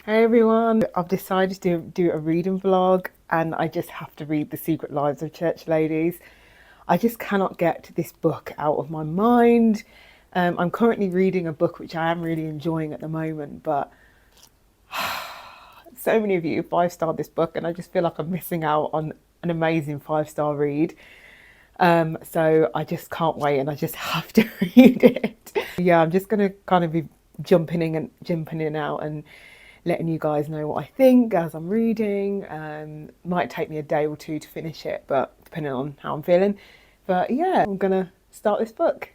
Hey everyone, I've decided to do a reading vlog and I just have to read The Secret Lives of Church Ladies. I just cannot get this book out of my mind. I'm currently reading a book which I am really enjoying at the moment, but so many of you 5-starred this book and I just feel like I'm missing out on an amazing 5-star read. So I just can't wait and I just have to read it. Yeah, I'm just going to kind of be jumping in and out and letting you guys know what I think as I'm reading. Might take me a day or two to finish it, but depending on how I'm feeling. But yeah, I'm gonna start this book.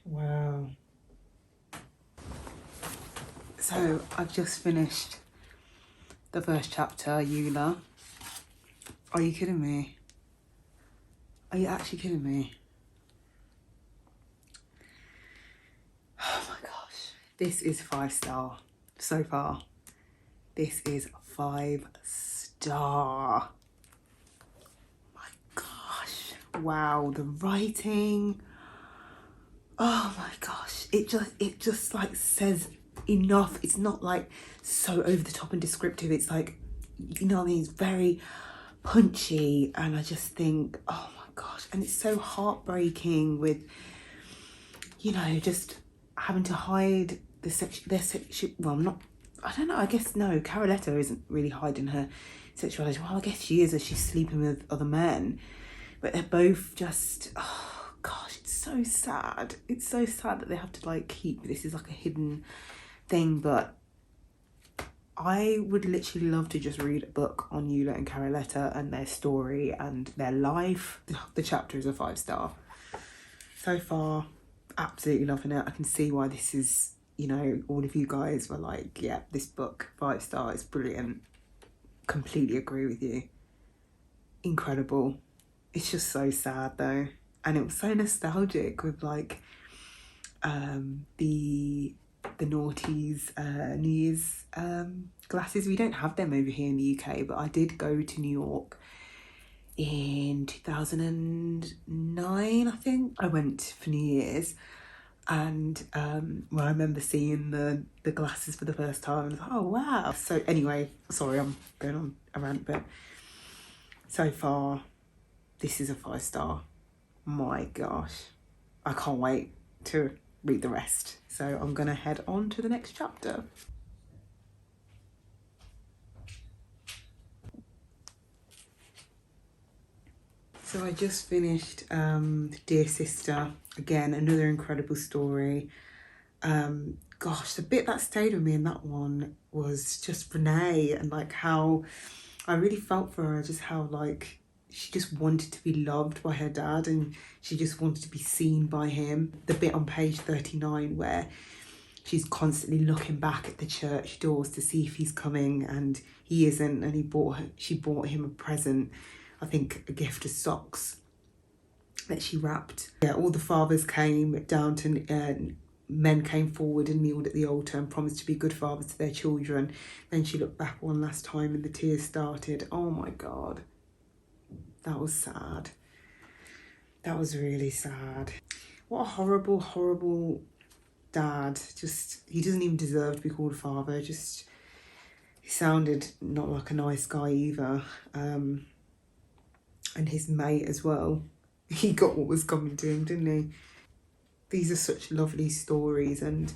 Wow. So I've just finished the first chapter, Eula. Are you kidding me? Are you actually kidding me? Oh my gosh. This is 5-star so far. This is 5-star. My gosh. Wow, the writing. Oh my gosh. It just like says enough. It's not like so over the top and descriptive. It's like, you know what I mean? It's very punchy and I just think, oh my gosh. And it's so heartbreaking with, you know, just having to hide their sexual, well, not, I don't know, I guess, no, Caroletta isn't really hiding her sexuality. Well, I guess she is as she's sleeping with other men. But they're both just, oh gosh, it's so sad. It's so sad that they have to like keep this is like a hidden thing. But I would literally love to just read a book on Eula and Caroletta and their story and their life. The chapter is a 5-star. So far, absolutely loving it. I can see why this is, you know, all of you guys were like, yeah, this book, 5-star, is brilliant. Completely agree with you. Incredible. It's just so sad though. And it was so nostalgic with like the noughties New Year's glasses. We don't have them over here in the UK, but I did go to New York in 2009, I think. I went for New Year's and well, I remember seeing the glasses for the first time and I was like, oh wow. So anyway, sorry, I'm going on a rant, but so far this is a 5-star. My gosh, I can't wait to read the rest. So I'm gonna head on to the next chapter. So I just finished Dear Sister. Again, another incredible story. Gosh, the bit that stayed with me in that one was just Renee and like how I really felt for her, just how like she just wanted to be loved by her dad and she just wanted to be seen by him. The bit on page 39 where she's constantly looking back at the church doors to see if he's coming and he isn't, and she bought him a present, I think a gift of socks that she wrapped. Yeah, all the fathers came down to men came forward and kneeled at the altar and promised to be good fathers to their children. Then she looked back one last time and the tears started. Oh my God. That was sad. That was really sad. What a horrible, horrible dad. Just, he doesn't even deserve to be called a father. Just, he sounded not like a nice guy either. And his mate as well. He got what was coming to him, didn't he? These are such lovely stories and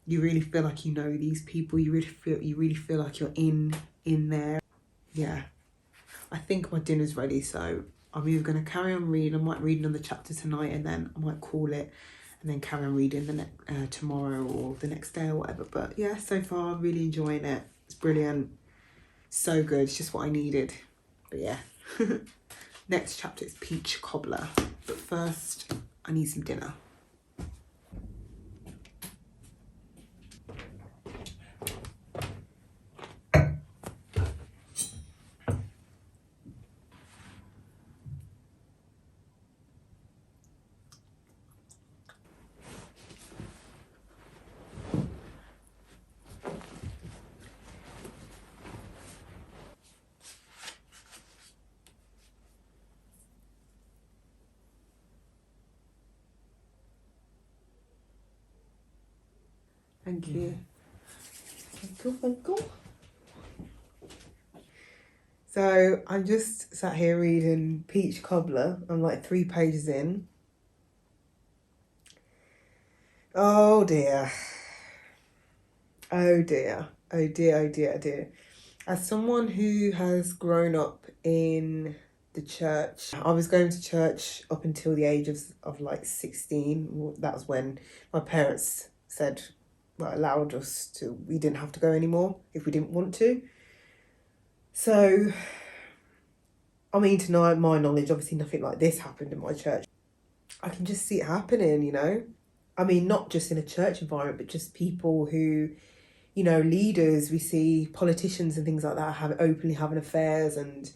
you really feel like you know these people. You really feel like you're in there. Yeah. I think my dinner's ready, so I'm either going to carry on reading. I might read another chapter tonight and then I might call it and then carry on reading the tomorrow or the next day or whatever. But yeah, so far I'm really enjoying it. It's brilliant. So good. It's just what I needed. But yeah. Next chapter is Peach Cobbler. But first, I need some dinner. Thank you. Thank you. So I'm just sat here reading Peach Cobbler. I'm like 3 pages in. Oh dear. Oh dear. Oh dear, oh dear, oh dear. As someone who has grown up in the church, I was going to church up until the age of like 16. That was when my parents said, well, allowed us to, we didn't have to go anymore if we didn't want to. So, I mean, to my knowledge, obviously nothing like this happened in my church. I can just see it happening, you know? I mean, not just in a church environment, but just people who, you know, leaders, we see politicians and things like that openly having affairs, and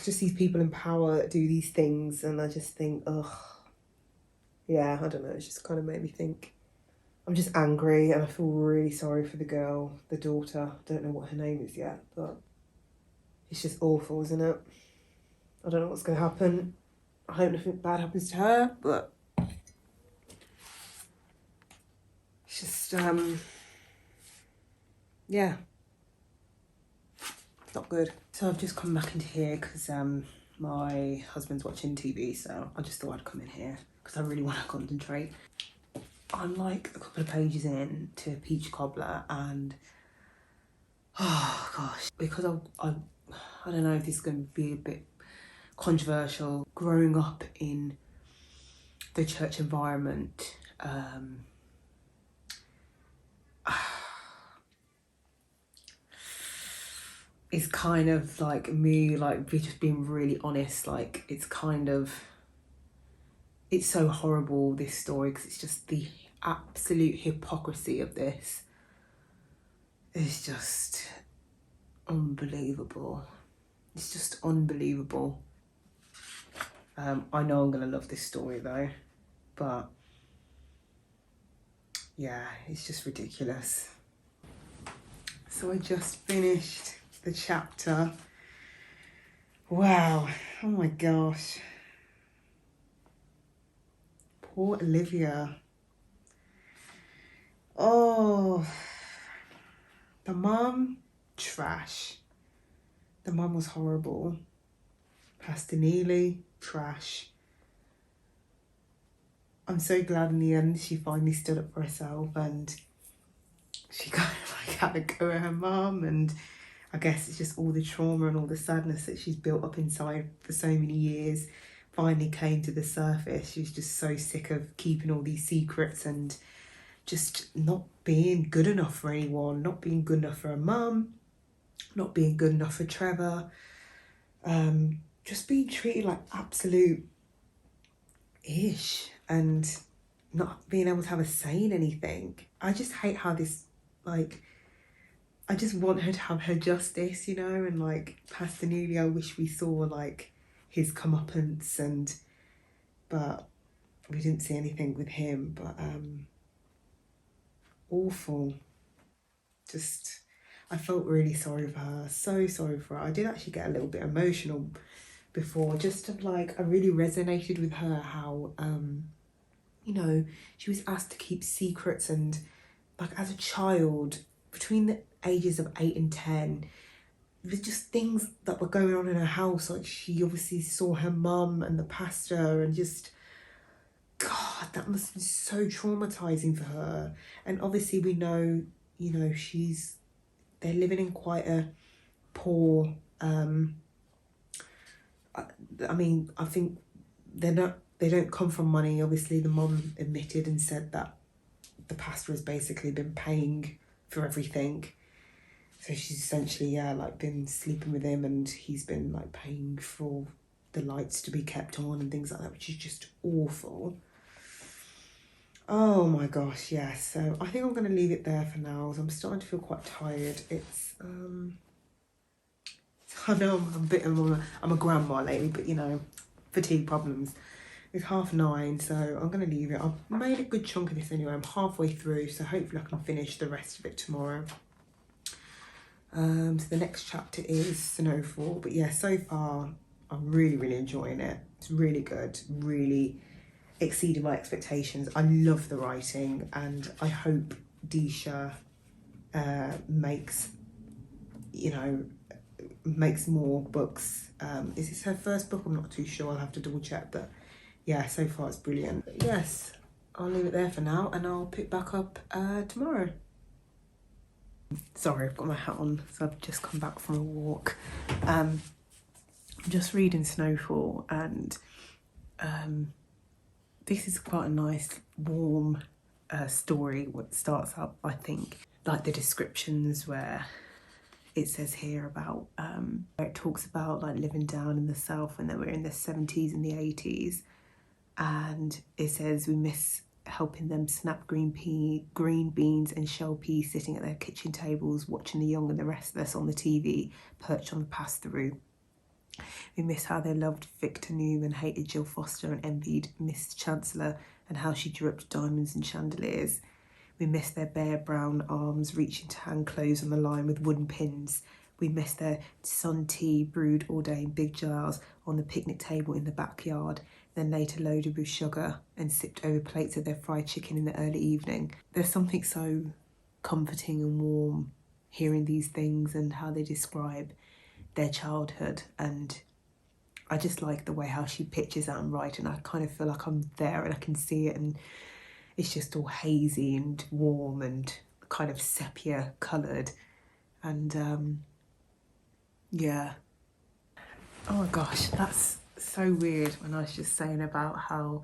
just these people in power that do these things. And I just think, yeah, I don't know, it's just kind of made me think. I'm just angry, and I feel really sorry for the girl, the daughter. I don't know what her name is yet, but it's just awful, isn't it? I don't know what's going to happen. I hope nothing bad happens to her, but it's just, yeah, it's not good. So I've just come back into here because my husband's watching TV, so I just thought I'd come in here because I really want to concentrate. I'm like a couple of pages in to Peach Cobbler, and oh gosh, because I don't know if this is going to be a bit controversial. Growing up in the church environment, it's kind of like me, like just being really honest, like it's so horrible, this story, because it's just the absolute hypocrisy of this is just unbelievable. It's just unbelievable. I know I'm gonna love this story though, but yeah, it's just ridiculous. So I just finished the chapter. Wow, oh my gosh. Poor Olivia. Oh, the mum, trash. The mum was horrible. Pastor Neely, trash. I'm so glad in the end she finally stood up for herself, and she kind of like had a go at her mum, and I guess it's just all the trauma and all the sadness that she's built up inside for so many years finally came to the surface. She was just so sick of keeping all these secrets and just not being good enough for anyone, not being good enough for her mum, not being good enough for Trevor, just being treated like absolute ish and not being able to have a say in anything. I just hate how this, like, I just want her to have her justice, you know, and like Pastor Neely, I wish we saw like his comeuppance, but we didn't see anything with him. But awful. Just, I felt really sorry for her, so sorry for her. I did actually get a little bit emotional before, just of like, I really resonated with her how, you know, she was asked to keep secrets, and like as a child, between the ages of 8 and 10, there's just things that were going on in her house. Like she obviously saw her mum and the pastor, and just, God, that must be so traumatizing for her. And obviously we know, you know, they're living in quite a poor, I mean, I think they don't come from money. Obviously the mum admitted and said that the pastor has basically been paying for everything. So she's essentially, yeah, like been sleeping with him, and he's been like paying for the lights to be kept on and things like that, which is just awful. Oh my gosh, yeah. So I think I'm going to leave it there for now, as I'm starting to feel quite tired. It's, I know I'm a grandma lately, but you know, fatigue problems. It's 9:30, so I'm going to leave it. I've made a good chunk of this anyway. I'm halfway through, so hopefully I can finish the rest of it tomorrow. So the next chapter is Snowfall. But yeah, so far I'm really, really enjoying it. It's really good. Really, exceeded my expectations. I love the writing, and I hope Disha makes, you know, makes more books. Is this her first book? I'm not too sure. I'll have to double check, but yeah, so far it's brilliant. But yes, I'll leave it there for now, and I'll pick back up tomorrow. Sorry, I've got my hat on, so I've just come back from a walk. I'm just reading Snowfall, and this is quite a nice, warm story. What starts up, I think, like the descriptions where it says here about, where it talks about like living down in the south when they were in the 70s and the 80s, and it says we miss helping them snap green beans and shell peas sitting at their kitchen tables watching The Young and the Restless on the TV perched on the pass-through. We miss how they loved Victor Newman, hated Jill Foster and envied Miss Chancellor, and how she dripped diamonds and chandeliers. We miss their bare brown arms reaching to hang clothes on the line with wooden pins. We miss their sun tea brewed all day in big jars on the picnic table in the backyard, then later loaded with sugar and sipped over plates of their fried chicken in the early evening. There's something so comforting and warm hearing these things and how they describe their childhood, and I just like the way how she pictures that and writing. I kind of feel like I'm there and I can see it, and it's just all hazy and warm and kind of sepia coloured, and yeah. Oh my gosh, that's so weird. When I was just saying about how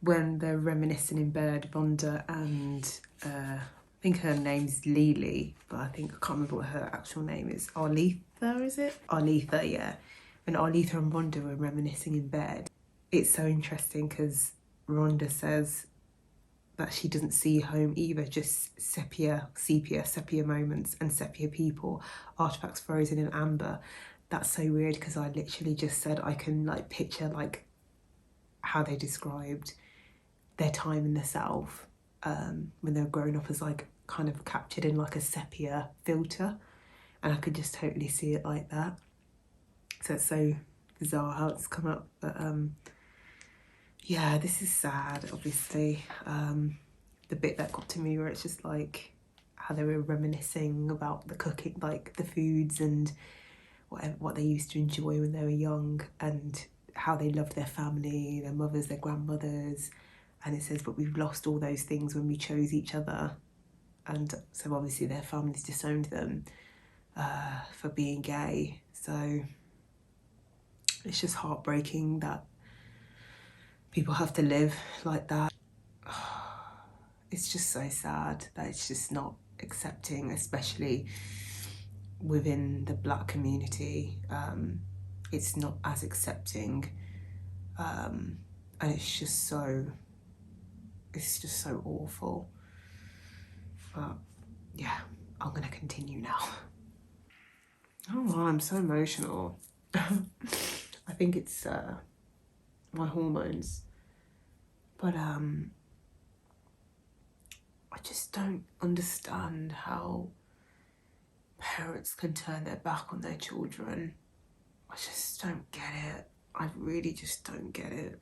when they're reminiscing in bed, Vonda and I think her name's Lily, but I can't remember what her actual name is. Arletha, is it? Arletha, yeah. When Arletha and Rhonda were reminiscing in bed, it's so interesting because Rhonda says that she doesn't see home either, just sepia moments and sepia people, artifacts frozen in amber. That's so weird because I literally just said I can like picture like how they described their time in the South when they were growing up as like kind of captured in like a sepia filter, and I could just totally see it like that. So it's so bizarre how it's come up, but yeah, this is sad, obviously. The bit that got to me where it's just like how they were reminiscing about the cooking, like the foods and what they used to enjoy when they were young, and how they loved their family, their mothers, their grandmothers. And it says, but we've lost all those things when we chose each other. And so obviously their families disowned them for being gay. So it's just heartbreaking that people have to live like that. It's just so sad that it's just not accepting, especially within the Black community. It's not as accepting, and it's just so awful. But yeah, I'm gonna continue now. Oh wow, I'm so emotional. I think it's my hormones, but I just don't understand how parents can turn their back on their children. I just don't get it. I really just don't get it.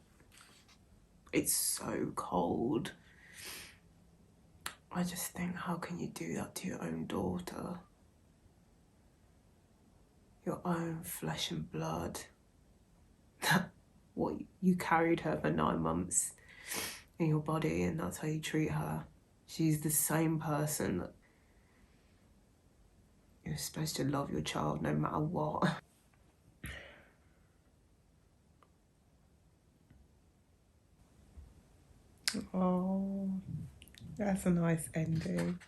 It's so cold. I just think, how can you do that to your own daughter? Your own flesh and blood. What, you carried her for 9 months in your body and that's how you treat her. She's the same person that you're supposed to love your child no matter what. Oh, that's a nice ending.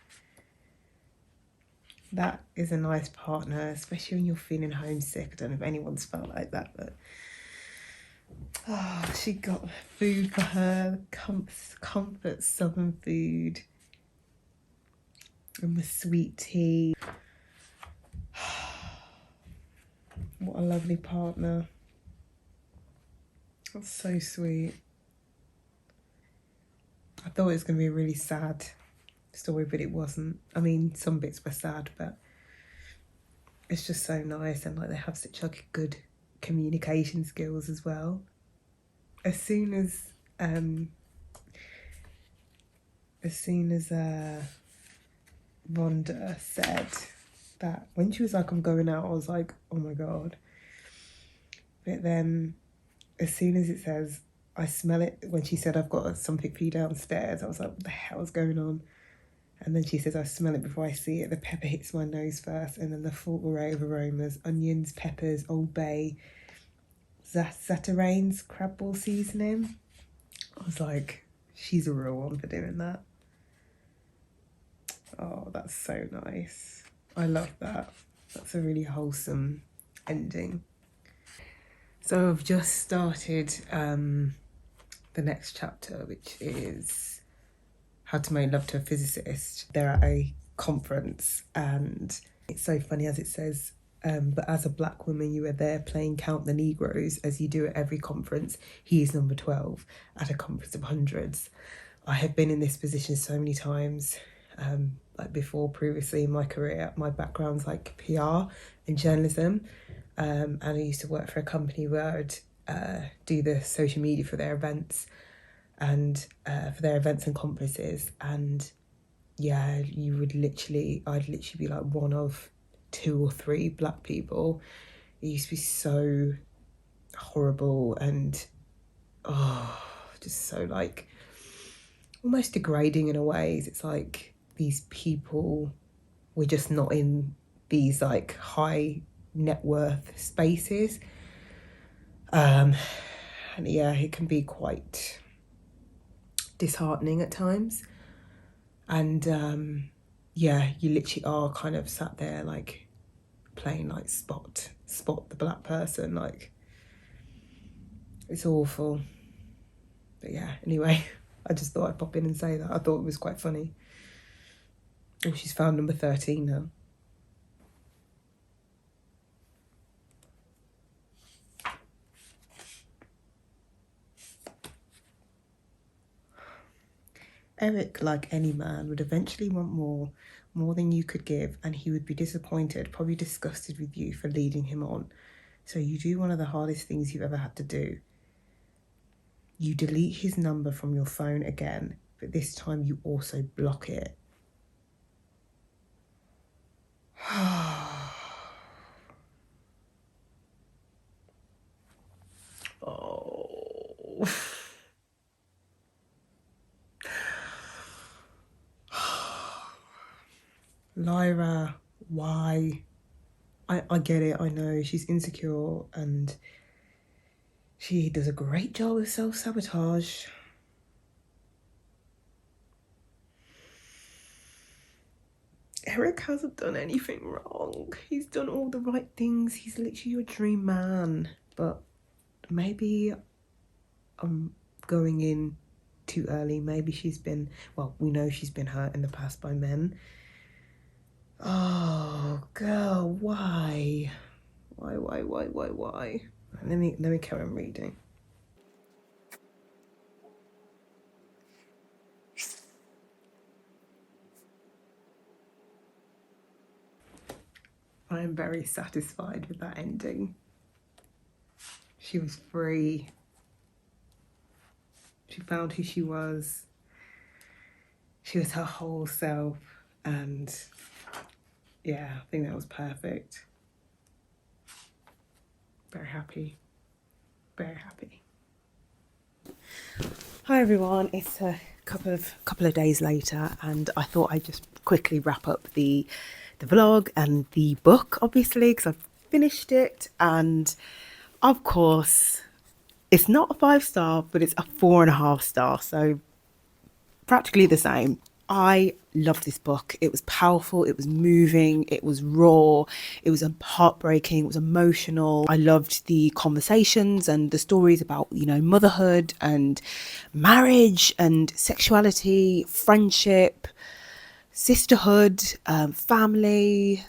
That is a nice partner, especially when you're feeling homesick. I don't know if anyone's felt like that, but oh, she got food for her, comfort southern food, and the sweet tea. What a lovely partner. That's so sweet. I thought it was going to be a really sad story, but it wasn't. I mean, some bits were sad, but it's just so nice, and like they have such like good communication skills as well. As soon as as soon as Rhonda said that, when she was like, I'm going out, I was like, oh my God. But then as soon as it says, I smell it, when she said, I've got something for you downstairs, I was like, what the hell is going on? And then she says, I smell it before I see it. The pepper hits my nose first, and then the full array of aromas: onions, peppers, Old Bay, Zatarain's crab ball seasoning. I was like, she's a real one for doing that. Oh, that's so nice. I love that. That's a really wholesome ending. So I've just started the next chapter, which is How to Make Love to a Physicist. They're at a conference, and it's so funny as it says, but as a black woman, you are there playing Count the Negroes, as you do at every conference. He is number 12 at a conference of hundreds. I have been in this position so many times, like before, previously in my career. My background's like PR and journalism, and I used to work for a company where I'd do the social media for their events and conferences. And yeah, I'd literally be like one of 2 or 3 black people. It used to be so horrible and just so like almost degrading in a way. It's like these people were just not in these like high net worth spaces. And yeah, it can be quite disheartening at times. And yeah, you literally are kind of sat there like playing like spot the black person. Like, it's awful. But yeah, anyway, I just thought I'd pop in and say that. I thought it was quite funny. Oh, she's found number 13 now. Eric, like any man, would eventually want more than you could give, and he would be disappointed, probably disgusted with you for leading him on. So you do one of the hardest things you've ever had to do. You delete his number from your phone again, but this time you also block it. Oh. Lyra, why? I get it, I know she's insecure and she does a great job with self-sabotage. Eric hasn't done anything wrong. He's done all the right things. He's literally your dream man. But maybe I'm going in too early. Maybe she's been, well, we know she's been hurt in the past by men. Oh, girl, why? Why? Let me carry on reading. I am very satisfied with that ending. She was free. She found who she was. She was her whole self. And yeah, I think that was perfect. Very happy. Very happy. Hi everyone, it's a couple of days later, and I thought I'd just quickly wrap up the vlog and the book, obviously, because I've finished it. And of course, it's not a 5-star, but it's a 4.5 star, so practically the same. I loved this book. It was powerful, it was moving, it was raw, it was heartbreaking, it was emotional. I loved the conversations and the stories about, you know, motherhood and marriage and sexuality, friendship, sisterhood, family.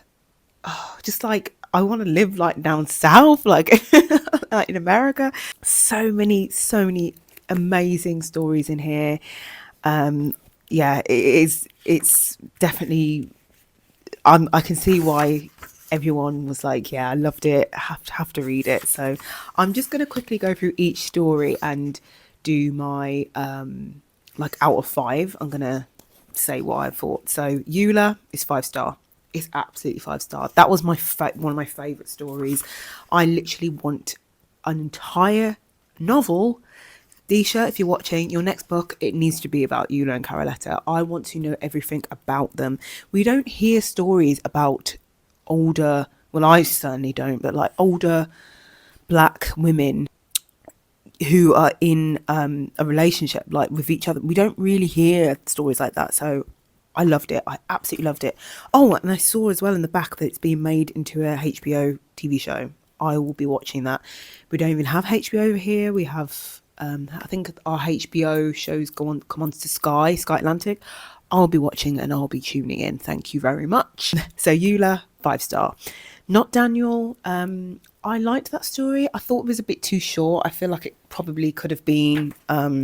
Oh, just like, I want to live like down south, like, like in America. So many amazing stories in here. Yeah, it's definitely, I can see why everyone was like, yeah, I loved it, have to read it. So I'm just going to quickly go through each story and do my like out of 5, I'm gonna say what I thought. So Eula is 5-star. It's absolutely 5-star. That was my one of my favorite stories. I literally want an entire novel. Disha, if you're watching, your next book, it needs to be about Eula and Caroletta. I want to know everything about them. We don't hear stories about older, well, I certainly don't, but like older black women who are in a relationship like with each other. We don't really hear stories like that. So I loved it. I absolutely loved it. Oh, and I saw as well in the back that it's being made into a HBO TV show. I will be watching that. We don't even have HBO over here. We have I think our HBO shows come on to Sky Atlantic. I'll be watching and I'll be tuning in. Thank you very much. So Eula, 5-star. Not Daniel. I liked that story. I thought it was a bit too short. I feel like it probably could have been probably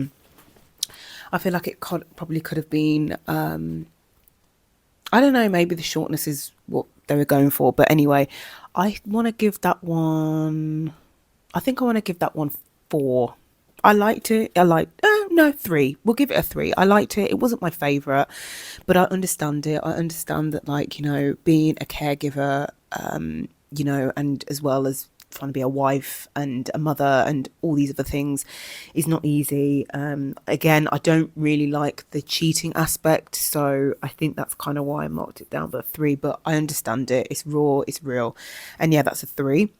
could have been I don't know, maybe the shortness is what they were going for. But anyway, I want to give that one 4. I liked it. 3. We'll give it a 3. I liked it. It wasn't my favourite, but I understand it. I understand that, like, you know, being a caregiver, you know, and as well as trying to be a wife and a mother and all these other things is not easy. Again, I don't really like the cheating aspect, so I think that's kind of why I marked it down by 3, but I understand it. It's raw, it's real. And yeah, that's a 3.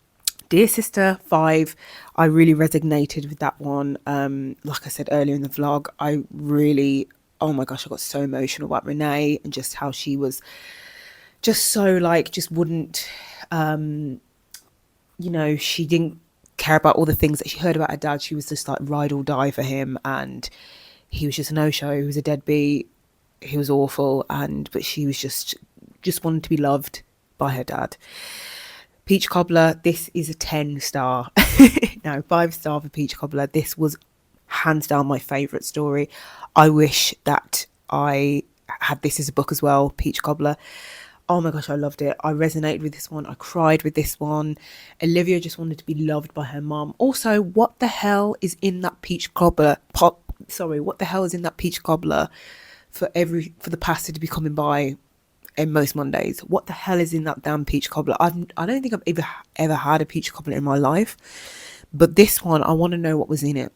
Dear Sister, 5. I really resonated with that one. Like I said earlier in the vlog, I really, oh my gosh, I got so emotional about Renee and just how she was just so like, just wouldn't, you know, she didn't care about all the things that she heard about her dad. She was just like ride or die for him, and he was just a no-show. He was a deadbeat. He was awful, but she was just wanted to be loved by her dad. Peach Cobbler, this is a 10-star. No, 5-star for Peach Cobbler. This was hands down my favourite story. I wish that I had this as a book as well, Peach Cobbler. Oh my gosh, I loved it. I resonated with this one. I cried with this one. Olivia just wanted to be loved by her mum. Also, what the hell is in that Peach Cobbler? What the hell is in that Peach Cobbler for the pastor to be coming by in most Mondays? What the hell is in that damn Peach Cobbler? I don't think I've ever had a Peach Cobbler in my life, but this one, I want to know what was in it.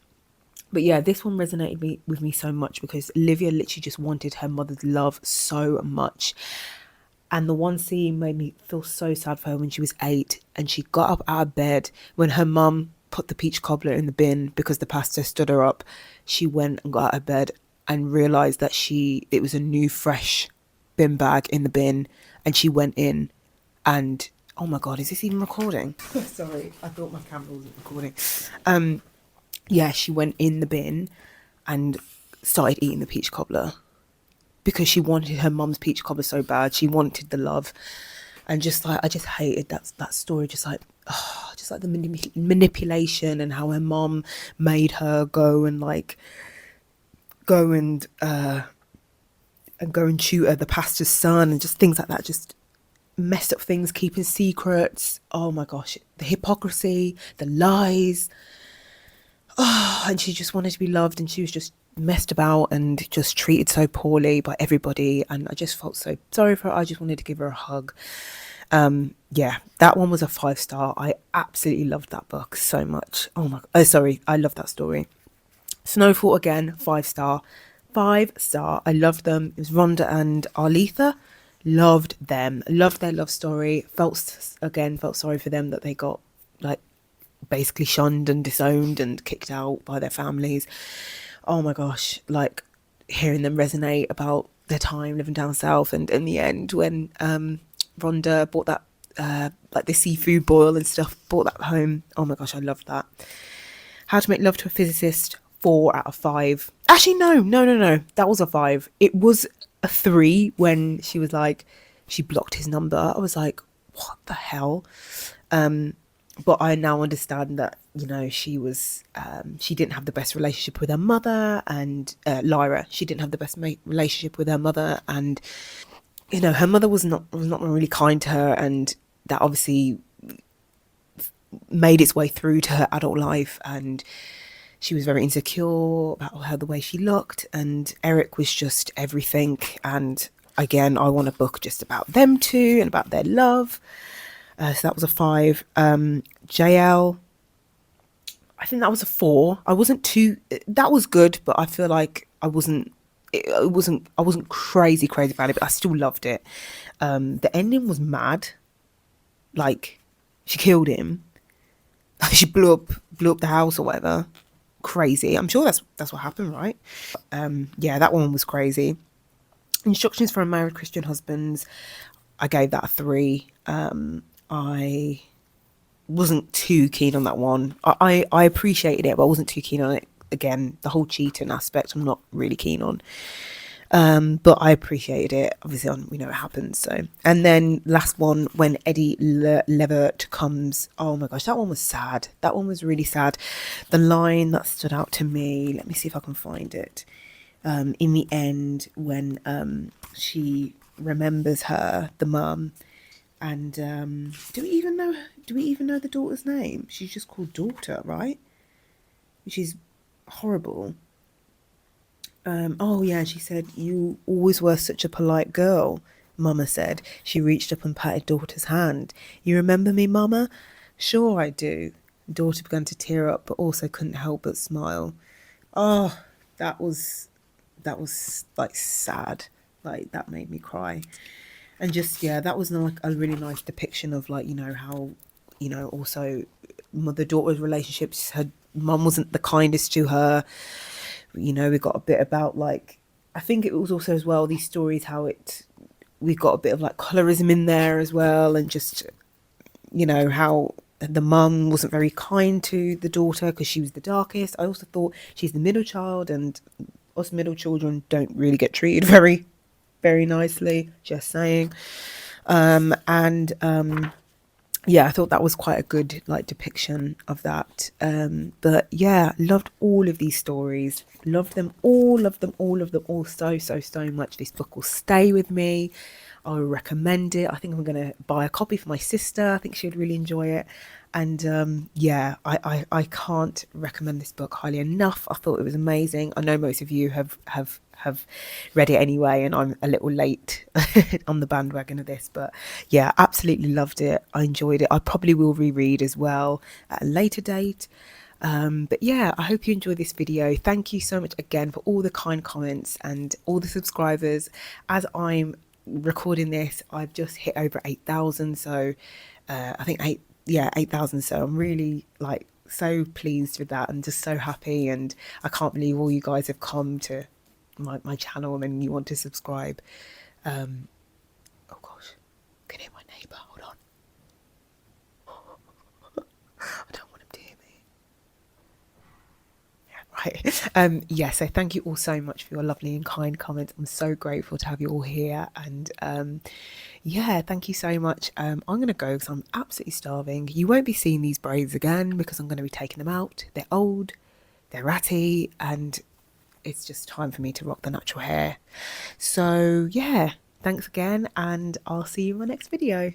But yeah, this one resonated with me so much because Olivia literally just wanted her mother's love so much. And the one scene made me feel so sad for her when she was 8 and she got up out of bed when her mum put the Peach Cobbler in the bin because the pastor stood her up. She went and got out of bed and realised that it was a new fresh bin bag in the bin, and she went in and, oh my god, is this even recording? Sorry, I thought my camera wasn't recording. Yeah, she went in the bin and started eating the Peach Cobbler because she wanted her mum's Peach Cobbler so bad. She wanted the love, and just like, I just hated that story. Just like the manipulation and how her mum made her go and tutor the pastor's son and just things like that. Just messed up things, keeping secrets. Oh my gosh, the hypocrisy, the lies. Oh, and she just wanted to be loved, and she was just messed about and just treated so poorly by everybody, and I just felt so sorry for her. I just wanted to give her a hug. Yeah, that one was a 5-star. I absolutely loved that book so much. I love that story. Snowfall, again, 5-star. 5-star. I loved them. It was Rhonda and Arletha. Loved them. Loved their love story. Felt sorry for them that they got like basically shunned and disowned and kicked out by their families. Oh my gosh, like hearing them resonate about their time living down south, and in the end when Rhonda bought that like the seafood boil and stuff, brought that home. Oh my gosh, I loved that. How to Make Love to a Physicist, 4 out of 5. Actually, no. That was a 5. It was a 3 when she was like, she blocked his number. I was like, what the hell? But I now understand that, you know, she didn't have the best relationship with her mother, and Lyra, she didn't have the best relationship with her mother, and, you know, her mother was not really kind to her, and that obviously made its way through to her adult life, and she was very insecure about her, the way she looked, and Eric was just everything. And again, I want a book just about them two and about their love. So that was a 5. JL, I think that was a 4. I wasn't too. That was good, but I feel like I wasn't. I wasn't crazy about it, but I still loved it. The ending was mad. Like, she killed him. She blew up the house or whatever. Crazy. I'm sure that's what happened, right? Yeah, that one was crazy. Instructions for Unmarried Christian Husbands, I gave that a 3. I wasn't too keen on that one. I appreciated it, but I wasn't too keen on it. Again, the whole cheating aspect, I'm not really keen on. But I appreciated it. Obviously, we know it happens. So, and then last one, when Eddie Levert comes. Oh my gosh, that one was sad. That one was really sad. The line that stood out to me. Let me see if I can find it. In the end, when she remembers the mum, and do we even know the daughter's name? She's just called Daughter, right? Which is horrible. Oh yeah, she said, "You always were such a polite girl," Mama said. She reached up and patted Daughter's hand. "You remember me, Mama?" "Sure I do." Daughter began to tear up, but also couldn't help but smile. Oh, that was like sad. Like, that made me cry. And just, yeah, that was like a really nice depiction of, like, how, also mother-daughter's relationships. Her mum wasn't the kindest to her. We got a bit about, like, I think it was also as well, these stories, how we got a bit of like colorism in there as well, and just, how the mum wasn't very kind to the daughter because she was the darkest. I also thought she's the middle child, and us middle children don't really get treated very, very nicely, just saying. Yeah, I thought that was quite a good, like, depiction of that. But yeah, loved all of these stories. Loved them all so much. This book will stay with me. I will recommend it. I think I'm going to buy a copy for my sister. I think she would really enjoy it. And yeah, I can't recommend this book highly enough. I thought it was amazing. I know most of you have read it anyway, and I'm a little late on the bandwagon of this, but yeah, absolutely loved it. I enjoyed it. I probably will reread as well at a later date. But yeah, I hope you enjoyed this video. Thank you so much again for all the kind comments and all the subscribers. As I'm recording this, I've just hit over 8,000, so I think 8,000. So I'm really, like, so pleased with that and just so happy, and I can't believe all you guys have come to my channel and you want to subscribe. Oh gosh, can you hear my neighbour? Hold on. I don't want him to hear me. Right. Yeah, so thank you all so much for your lovely and kind comments. I'm so grateful to have you all here, and yeah, thank you so much. I'm gonna go because I'm absolutely starving. You won't be seeing these braids again because I'm going to be taking them out. They're old, they're ratty, and it's just time for me to rock the natural hair. So yeah, thanks again, and I'll see you in my next video.